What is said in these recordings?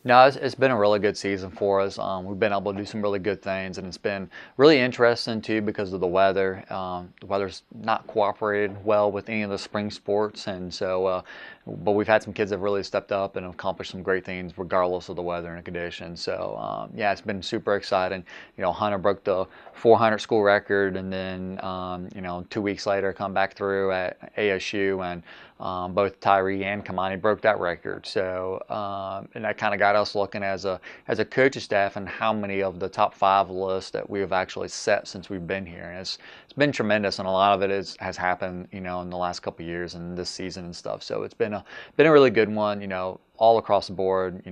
No, it's been a really good season for us. We've been able to do some really good things, and it's been really interesting too because of the weather. The weather's not cooperated well with any of the spring sports, and so, but we've had some kids that have really stepped up and accomplished some great things regardless of the weather and the conditions. So, yeah, it's been super exciting. Hunter broke the 400 school record, and then, 2 weeks later, come back through at ASU, and both Tyree and Kamani broke that record. So, and that kind of got us looking as a coaching staff and how many of the top five lists that we have actually set since we've been here. And it's been tremendous, and a lot of it has happened, in the last couple of years and this season and stuff. So it's been a really good one, all across the board.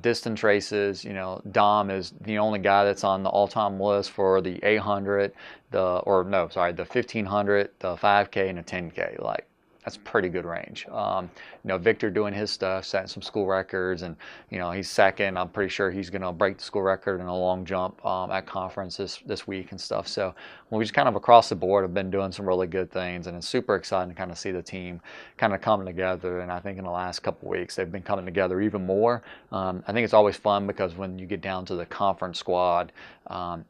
Distance races. Dom is the only guy that's on the all-time list for the 800, the 1500, the 5K, and the 10K. Like, that's pretty good range. Victor doing his stuff, setting some school records, and he's second. I'm pretty sure he's going to break the school record in a long jump at conference this week and stuff. So we just kind of across the board have been doing some really good things, and it's super exciting to kind of see the team kind of coming together. And I think in the last couple of weeks they've been coming together even more. I think it's always fun because when you get down to the conference squad,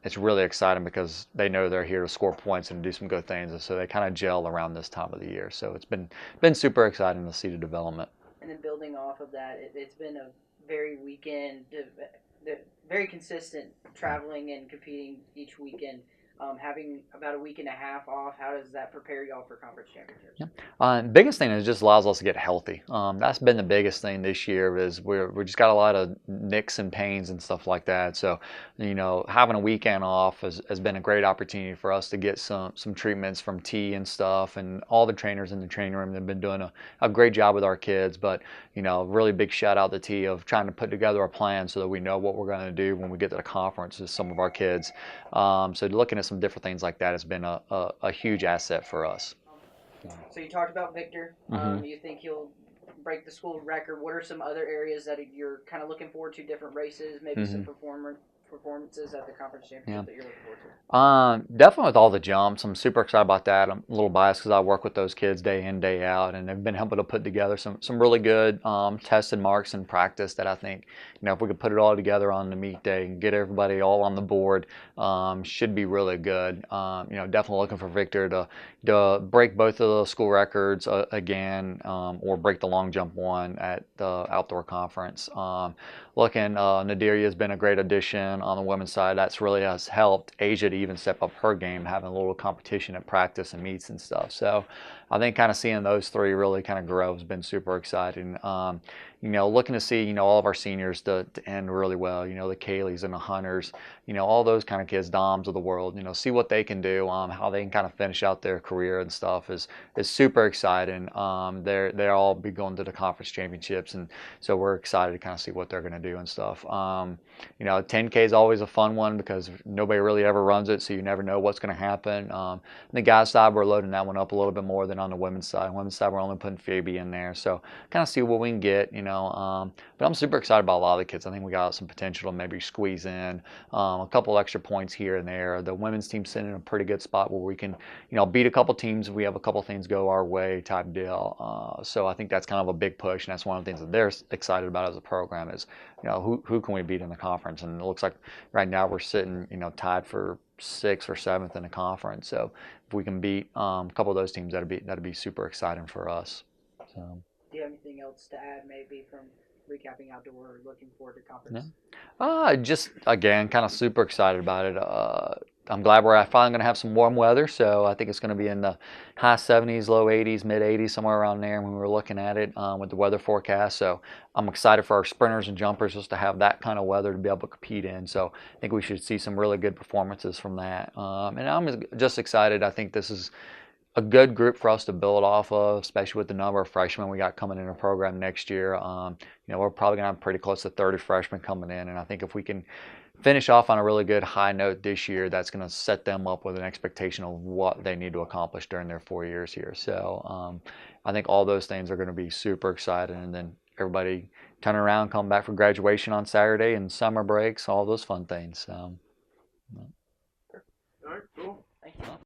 it's really exciting because they know they're here to score points and do some good things, and so they kind of gel around this time of the year. So it's been super exciting to see the development. And then building off of that, it's been a very very consistent traveling and competing each weekend. Having about a week and a half off, how does that prepare y'all for conference championships? Yeah. Biggest thing is just allows us to get healthy. That's been the biggest thing this year is we just got a lot of nicks and pains and stuff like that. So, having a weekend off has been a great opportunity for us to get some treatments from T and stuff, and all the trainers in the training room have been doing a great job with our kids. But, really big shout out to T of trying to put together a plan so that we know what we're going to do when we get to the conference with some of our kids. So looking at some different things like that has been a huge asset for us. So you talked about Victor. Mm-hmm. You think he'll break the school record? What are some other areas that you're kind of looking forward to? Different races, maybe some performances at the conference championship that you're looking forward to? Definitely with all the jumps, I'm super excited about that. I'm a little biased because I work with those kids day in, day out, and they've been able to put together some really good tested marks in practice that I think, if we could put it all together on the meet day and get everybody all on the board, should be really good. Definitely looking for Victor to break both of the school records again, or break the long jump one at the outdoor conference. Nadiria has been a great addition on the women's side. That's really has helped Asia to even step up her game, having a little competition at practice and meets and stuff. So I think kind of seeing those three really kind of grow has been super exciting. Looking to see, all of our seniors to end really well, the Kayleys and the Hunters, all those kind of kids, Doms of the world, see what they can do, how they can kind of finish out their career and stuff is super exciting. They'll all be going to the conference championships, and so we're excited to kind of see what they're going to do and stuff. 10K is always a fun one because nobody really ever runs it, so you never know what's going to happen. On the guys' side, we're loading that one up a little bit more than on the women's side. Women's side, we're only putting Phoebe in there, so kind of see what we can get, But I'm super excited about a lot of the kids. I think we got some potential to maybe squeeze in a couple extra points here and there. The women's team's sitting in a pretty good spot where we can, beat a couple teams if we have a couple things go our way type deal. So I think that's kind of a big push, and that's one of the things that they're excited about as a program is, who can we beat in the conference? And it looks like right now we're sitting, tied for 6th or 7th in the conference. So if we can beat a couple of those teams, that'd be super exciting for us. So. Do you have anything else to add, maybe from recapping outdoor or looking forward to conference? Just again, kind of super excited about it. I'm glad we're finally going to have some warm weather, so I think it's going to be in the high 70s, low 80s, mid 80s, somewhere around there when we were looking at it with the weather forecast. So I'm excited for our sprinters and jumpers just to have that kind of weather to be able to compete in. So I think we should see some really good performances from that. And I'm just excited. I think this is a good group for us to build off of, especially with the number of freshmen we got coming in the program next year. We're probably going to have pretty close to 30 freshmen coming in, and I think if we can finish off on a really good high note this year, that's going to set them up with an expectation of what they need to accomplish during their 4 years here. So I think all those things are going to be super exciting, and then everybody turn around, come back for graduation on Saturday and summer breaks, all those fun things.